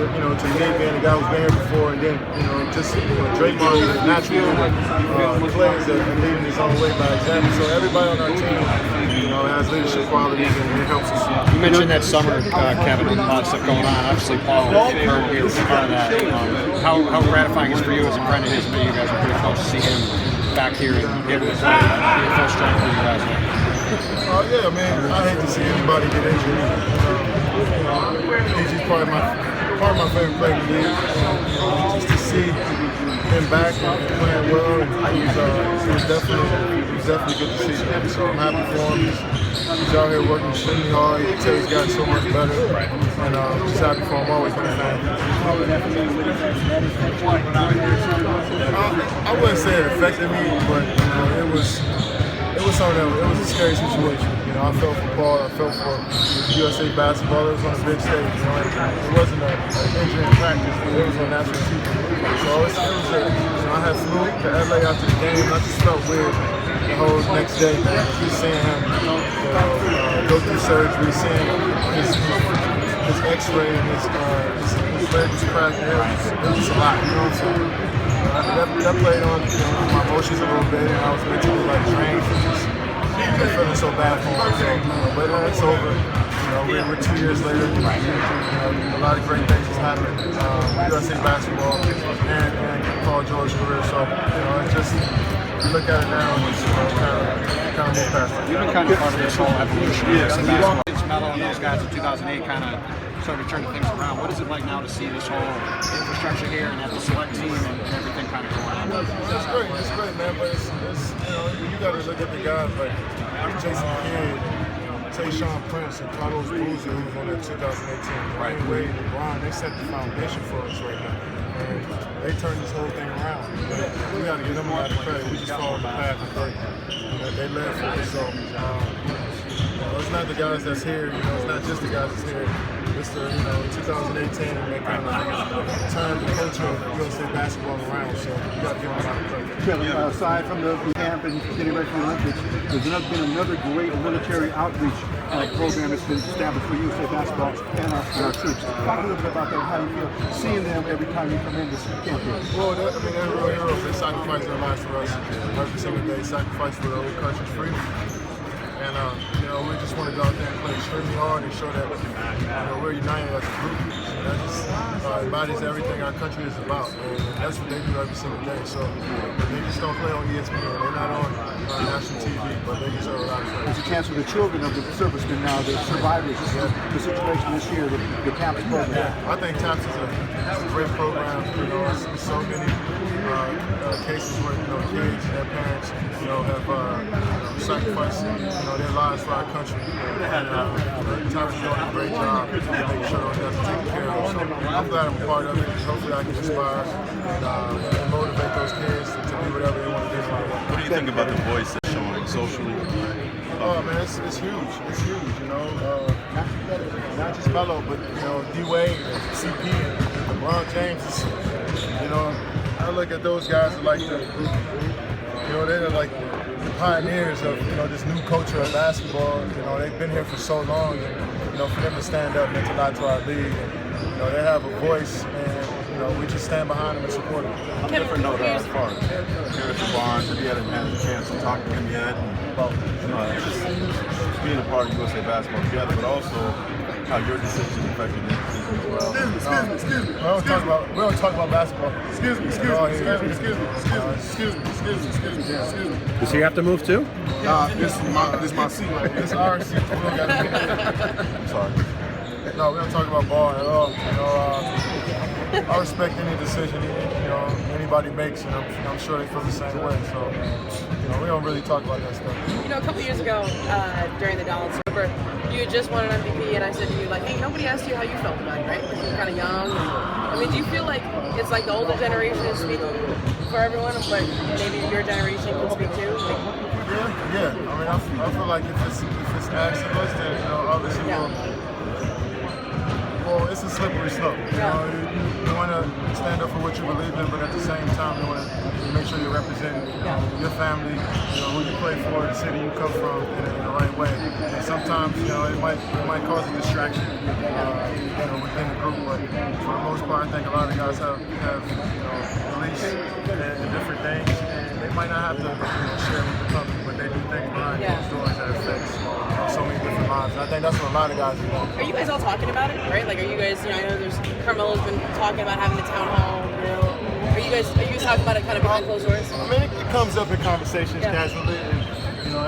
to me being a guy who's been here before, and then just Draymond is a natural players that are leading his own way by example. So everybody on our team, has leadership qualities, and it helps us. You mentioned that summer, Kevin, with a lot of stuff going on. Obviously, Paul Durant here was part of that. How gratifying is for you as a friend of his? I know you guys are pretty close to see him back here and be able to play full strength for you guys. Yeah, man. I hate to see anybody get injured. He's just part of my favorite player in the league. Just to see him back and playing well, it was definitely good to see him. So I'm happy for him. He's out here working extremely hard. You can tell he's gotten so much better, and just happy for him. Always been a fan. I wouldn't say it affected me, but it was something. It was a scary situation. I felt for Paul. I felt for USA basketball. It was on a big stage. It wasn't an injury in practice, but it was on national TV. So I had flew to LA after the game. I just felt weird the whole next day. Just seeing him go through surgery, seeing his X-ray and his leg was cracked. It was just a lot. That played on my emotions a little bit, and I was mentally drained from just feeling so bad for him. But it's over. We're 2 years later. A lot of great things has happened with USA basketball and Paul George's career. So it's just look at it now and just kind of move past it. You've been kind of part of this whole evolution of USA basketball. Melo and those guys in 2008 kind of started turning things around. What is it like now to see this whole infrastructure here and have the select team and everything kind of going on? It's great, man. But it's you got to look at the guys like Jason Kidd, Tayshaun Prince, and Carlos Boozer, who was on that 2018. Right. Wade and LeBron, they set the foundation for us right now. And they turned this whole thing around. We got to give them a lot of credit. We just followed the path that they led for us. So it's not the guys that's here. It's not just the guys that's here. It's the 2018, and they kind of turned the culture of USA basketball around. So you got to give them a lot of credit. Kevin, aside from the camp and getting ready for the Olympics, there's been another great military outreach program that's been established for USA basketball and our troops. Talk a little bit about that. How do you feel seeing them every time you come in this camp here? Well, they're real heroes. They sacrifice their lives for us every single day. Sacrifice for the whole country's freedom. And we just want to go out there and play extremely hard and show that we're united as a group. That just embodies everything our country is about, and that's what they do every single day. So they just don't play on ESPN. They're not on national TV, but they deserve a lot of credit. There's a chance for the children of the servicemen now, the survivors, the situation this year, the TAPS program. Yeah, I think TAPS is a great program. There's so many cases where kids and their parents have sacrificed their lives for our country. And TAPS is doing a great job making sure that's taken care of. So I'm glad I'm a part of it. Hopefully I can inspire and motivate those kids to do whatever they want to do. What do you think about the voice that's showing socially? Oh man, it's huge. It's huge. Not just Melo, but D-Wade, CP, and LeBron James. I look at those guys like they're like the pioneers of this new culture of basketball. They've been here for so long, and for them to stand up meant a lot to our league. And, they have a voice, and we just stand behind them and support them. Different note as far as Harrison Barnes, have you had a chance to talk to him yet? About just being a part of USA basketball together, but also how your decision affected him as well. Excuse me. We don't talk about basketball. Excuse me. Does he have to move too? This is my seat right here. This is our seat. We don't got to sorry. No, we don't talk about ball at all. I respect any decision anybody makes, and I'm sure they feel the same way. So we don't really talk about that stuff. A couple years ago during the Dallas Super, you had just won an MVP, and I said to you, hey, nobody asked you how you felt about it, right? Because you were kind of young. Do you feel like it's like the older generation is speaking for everyone, but maybe your generation can speak too? Yeah. I feel like if it's asked of us, then obviously well, it's a slippery slope. You want want to stand up for what you believe in, but at the same time, you want to make sure you're representing your family, who you play for, the city you come from, in the right way. And sometimes, it might cause a distraction, within the group. But for the most part, I think a lot of guys have beliefs in different things, and they might not have to share with the public, but they do things behind closed doors that affects so many different lives. And I think that's what a lot of guys do. Are you guys all talking about it, right? Like, are you guys, I know Carmelo's been talking about having a town hall, Are you guys talking about it kind of behind closed doors? I mean, it comes up in conversations casually, and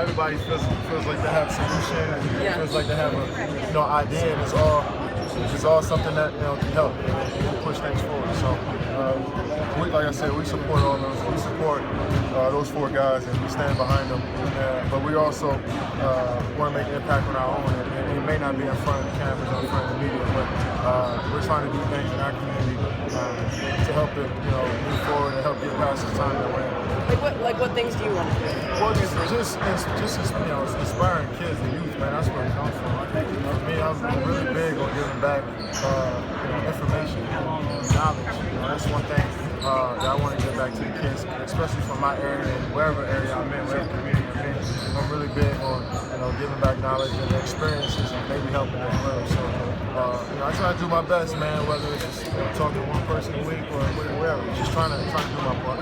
everybody feels like they have a solution, and feels like they have a idea, and it's all something that can help push things forward. So, like I said, we support all those. We support those 4 guys, and we stand behind them. But we also want to make an impact on our own. And it may not be in front of the cameras or in front of the media, but we're trying to do things in our community to help it, move forward and help get past this time that we're in. Like what things do you want to do? Well, just inspiring kids and youth, man. That's where it comes from. For me, I'm really big on giving back, information, knowledge. That's one thing that I want to give back to the kids, especially from my area and wherever area I'm in, wherever community I'm in. I'm really big on, giving back knowledge and experiences and maybe helping them grow. So, I try to do my best, man. Whether it's just talking to one person a week or whatever, just trying to do my part.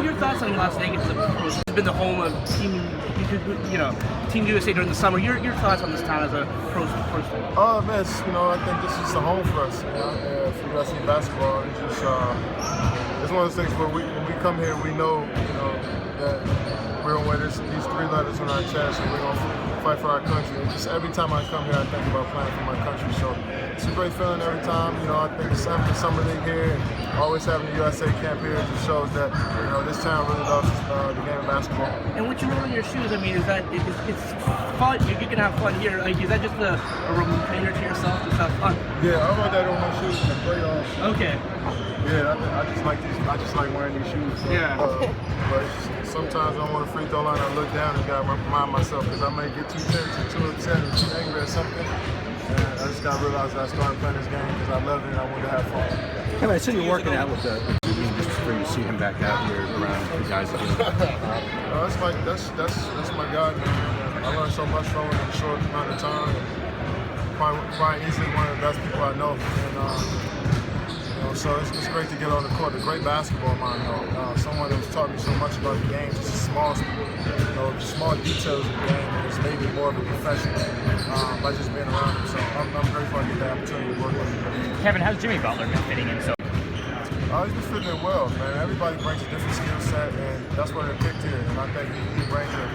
Your thoughts on Las Vegas? It's been the home of Team USA during the summer. Your thoughts on this town as a pro sports fan? Oh man, I think this is the home for us. For USA basketball, it's one of those things where when we come here, we know, that we're gonna wear these 3 letters on our chest, and we're gonna fight for our country. And just every time I come here, I think about playing for my country. So it's a great feeling every time. I think it's having the summer league here, and always having the USA camp here just shows that this town really loves the game of basketball. And what you roll in your shoes, I mean, is that it's fun? You can have fun here. Like, is that just a reminder to yourself to have fun? Yeah, I wrote that on my shoes in the playoffs. Okay. Yeah, I just like these. I just like wearing these shoes. So, yeah. But sometimes I want a free throw line. I look down and gotta remind myself because I may get too tense or too upset or too angry at something. And I just gotta realize that I started playing this game because I love it and I want to have fun. Kevin, I said you're working out with the team just before you see him back out here around the guys again. That's my guy, man. I learned so much from him in a short amount of time. Quite easily one of the best people I know. And, so it's great to get on the court. A great basketball mind, someone that's taught me so much about the game, just small details of the game, and it's made me more of a professional by just being around him. So I'm grateful I get the opportunity to work with him. Kevin, how's Jimmy Butler been fitting in? He's been fitting in well, man. Everybody brings a different skill set, and that's why they're picked here. And I think he brings a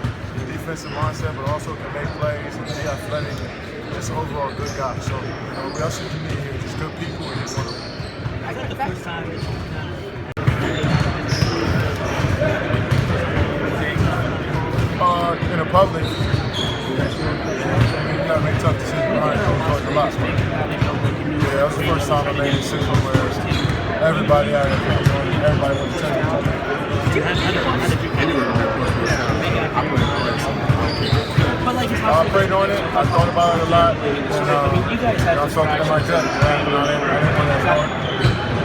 defensive mindset, but also can make plays and be athletic. And just an overall good guy. So we also need here just good people and just want to. I think the first time is in a public, you gotta make tough decisions behind the lot. Yeah, that was the first time I made a decision where everybody had an opinion on it, everybody was telling me. I prayed on it, I thought about it a lot, and I felt it in my gut.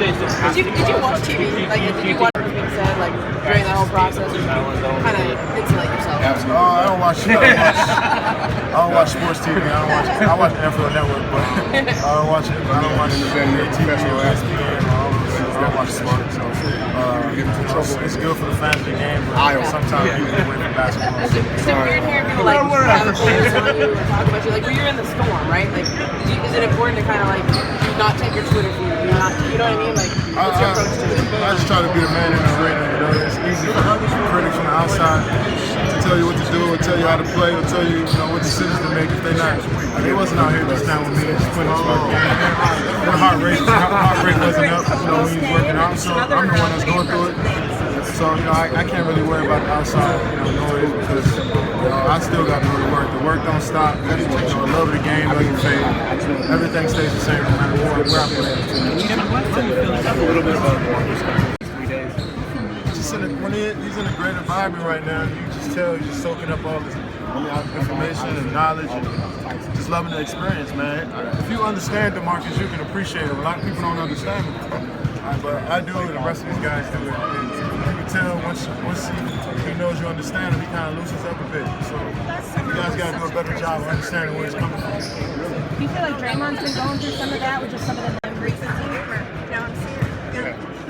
Did you watch TV? Did you watch what being said during that whole process, or kind of insulate yourself? I don't watch sports TV. I watch the NFL Network, but I don't watch NBA TV or ESPN. I don't watch sports. So it's good for the fans of the game, but sometimes people get away from basketball. Is it weird hearing people have a focus on you or talk about you? When you're in the storm, right? Is it important to kind of not take your Twitter feed? You know what I mean? What's your approach to it? I just try to be a man in the ring. It's easy for critics from the outside to tell you what to do, or tell you how to play, or tell you, what decisions to make if they're not. They wasn't out here this time with me and just putting on a game. The heart rate wasn't up, when he was working out. So I'm the one that's going through it. So I can't really worry about the outside noise because I still got to go to work. The work don't stop. I love the game, doesn't fade. Everything stays the same no matter where I play. A little bit about these 3 days. When he's in a great environment right now, you just tell he's just soaking up all this information and knowledge and just loving the experience, man. If you understand DeMarcus, you can appreciate it. A lot of people don't understand it. But I do it, the rest of these guys do it. And you can tell once he knows you understand him, he kind of loosens up a bit. So you guys got to do a better job of understanding where he's coming from. Do you feel like Draymond's been going through some of that with just some of the recent teams?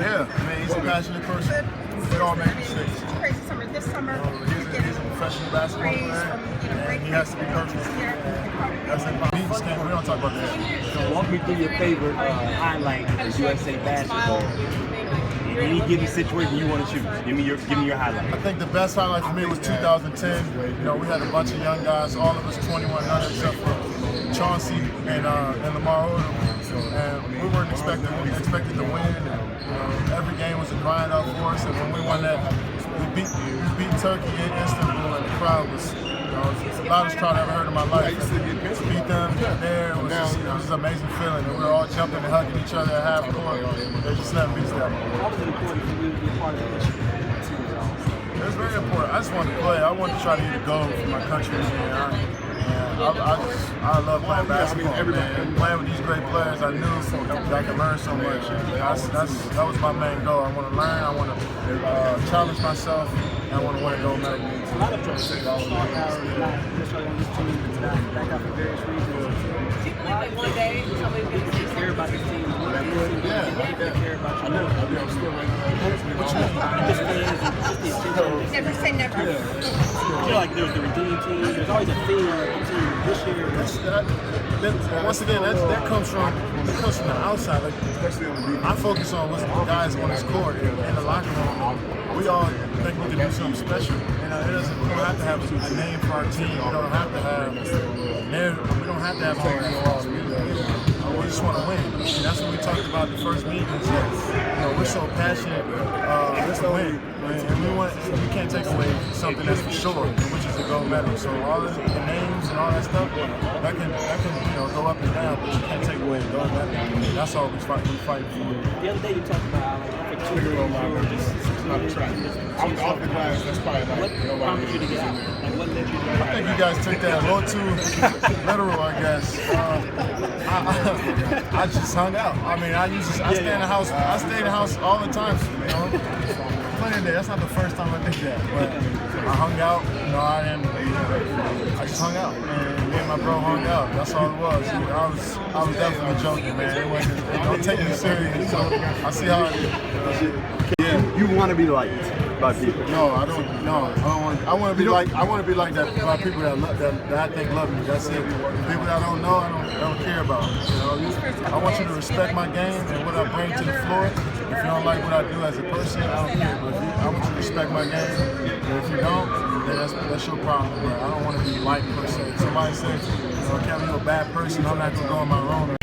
Yeah, I mean, he's a passionate person. We all make mistakes. Crazy summer this summer. He's a professional basketball player, and he has to be perfect. That's it. We don't talk about that. So walk me through your favorite highlight of USA basketball. Any given situation you want to choose. Give me your highlight. I think the best highlight for me was 2010. You know, we had a bunch of young guys, all of us 21 under, except for Chauncey and Lamar Odom. And we weren't expected to win. And, every game was a grind out for us, and when we won that, we beat Turkey in Istanbul, and the crowd was, the loudest crowd I ever heard in my life. To beat them there, it was just, it was an amazing feeling. And we were all jumping and hugging each other at half court. There's just nothing beats that. How was it important for you to be a part of this team? It was very important. I just wanted to play. I wanted to try to get a goal for my country. I love playing basketball, man. Playing with these great players, I knew that I could learn so much. That was my main goal. I want to learn, I want to challenge myself, and I want to win a gold medal. A lot of folks say star power is not necessarily on this team, it's not back up for various reasons. Like one day, somebody's going to say Care about this team. Yeah. Care about you. Never say never. I feel like there's the redeem team. There's always a theme of the team this year. Once again, that comes from the outside. Like, I focus on what's the guys on this court in the locker room. We all think we can do something special. We don't have to have a name for our team. We don't have to have we don't have to have all that. We just want to win. And that's what we talked about the first meeting. We're so passionate to win. And we can't take away something that's for sure, which is a gold medal. So all the names and all that stuff, that can go up and down, but you can't take away the gold medal. That's all we fight for. The other day you talked about like I'm off the glass. That's probably like what prompted you to get out? Like what led you to I think you guys took that a little too literal, I guess. I just hung out. I mean, I stay in the house. I stay in the house all the time. Playing there. That's not the first time I did that. But I hung out. I just hung out. And me and my bro hung out. That's all it was. I was definitely joking, man. It wasn't. Don't take me serious. So I see how it is. Yeah, you want to be liked by people. No, I don't. No, I want to be like. I want to be like that by people that I think love me. That's it. People that I don't know, I don't care about. I want you to respect my game and what I bring to the floor. If you don't like what I do as a person, I don't care. But I want you to respect my game. And if you don't, then that's your problem. But I don't want to be liked per se. If somebody says, Kevin, you're a bad person, I'm not gonna go in my room.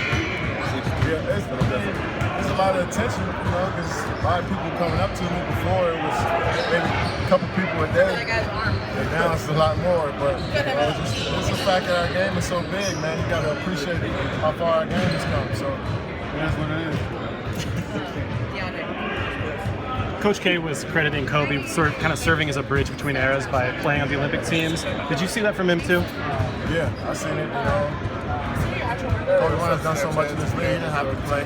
Yeah, there's a lot of attention, because a lot of people coming up to me. Before it was maybe a couple people a day, and now it's a lot more. But it's the fact that our game is so big, man. You got to appreciate how far our game has come. So that's what it is. Coach K was crediting Kobe kind of serving as a bridge between eras by playing on the Olympic teams. Did you see that from him too? Yeah, I seen it. Kobe Bryant's done so much in this league, he didn't have to play.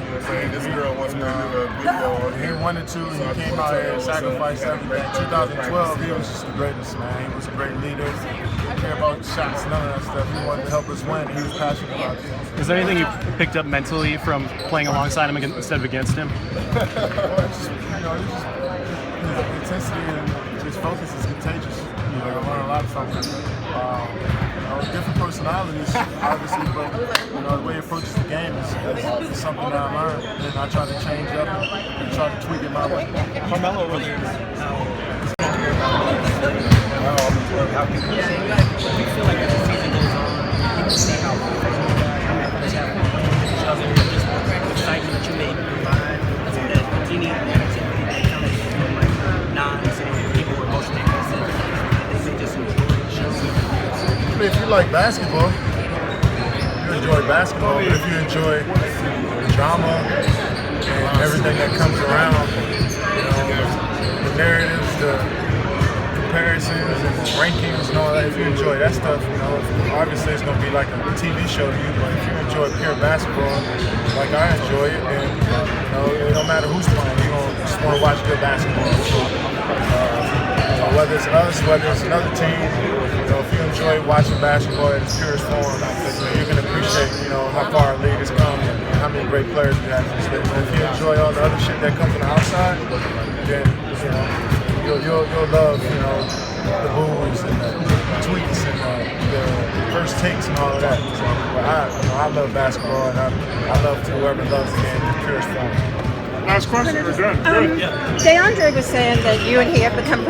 This girl wants me to do a video. He wanted to, and he came out here and sacrificed everything. 2012, he was just the greatest, man. He was a great leader. He didn't care about shots, none of that stuff. He wanted to help us win. He was passionate about it. Is there anything you picked up mentally from playing alongside him instead of against him? His intensity and his focus is contagious. I learned a lot from him. Different personalities, obviously, but the way he approaches the game is something that I learned, and I try to change up and try to tweak it my way. Carmelo was you feel like as the season goes on, people see how others have just excitement that you made in your mind. That's what that teeny activity that comes from like non-sitting people were most interested. They just enjoy the show. If you like basketball, you enjoy basketball. But if you enjoy drama and everything that comes around, the narratives, the comparisons and rankings and all that, if you enjoy that stuff, obviously it's going to be like a TV show to you. But if you enjoy pure basketball, like I enjoy it, then it don't matter who's playing, you're going to just want to watch good basketball. So, whether it's us, whether it's another team, if you enjoy watching basketball in its purest form, you're going to appreciate, how far our league has come and how many great players we have in this league. If you enjoy all the other shit that comes on the outside, then, you'll love, the boos and the tweets and the first takes and all of that. So, I love basketball, and I love whoever loves the game in its purest form. Last question. We're done. Good. DeAndre was saying that you and he have become pretty